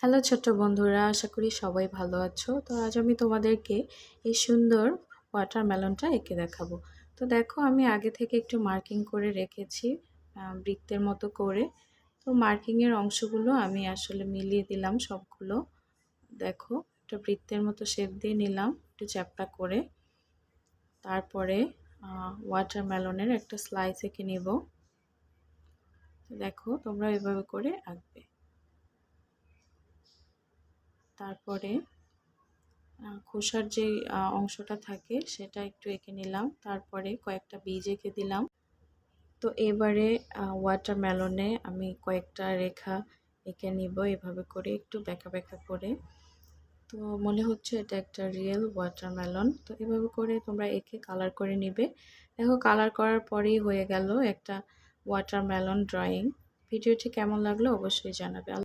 Hello ছোট্ট বন্ধুরা, আশা করি সবাই ভালো আছো। তো আজ আমি তোমাদেরকে এই সুন্দর ওয়াটারমেলনটা এঁকে দেখাবো। তো দেখো, আমি আগে থেকে একটু মার্কিং করে রেখেছি বৃত্তের মতো করে। তো মার্কিংয়ের অংশগুলো আমি আসলে মিলিয়ে দিলাম সবগুলো। দেখো, একটা বৃত্তের মতো শেপ দিয়ে নিলাম একটু চ্যাপ্টা করে। তারপরে ওয়াটারমেলনের একটা স্লাইস এঁকে নিব। দেখো, তোমরা এভাবে করে আঁকবে। তারপরে খোসার যে অংশটা থাকে সেটা একটু এঁকে নিলাম। তারপরে কয়েকটা বীজ এঁকে দিলাম। তো এবারে ওয়াটারমেলনে আমি কয়েকটা রেখা এঁকে নিব এভাবে করে, একটু বেঁকা বেঁকা করে। তো মনে হচ্ছে এটা একটা রিয়েল ওয়াটারমেলন। তো এভাবে করে তোমরা এঁকে কালার করে নিবে। দেখো, কালার করার পরেই হয়ে গেল একটা ওয়াটারমেলন ড্রয়িং। ভিডিওটি কেমন লাগলো অবশ্যই জানাবে।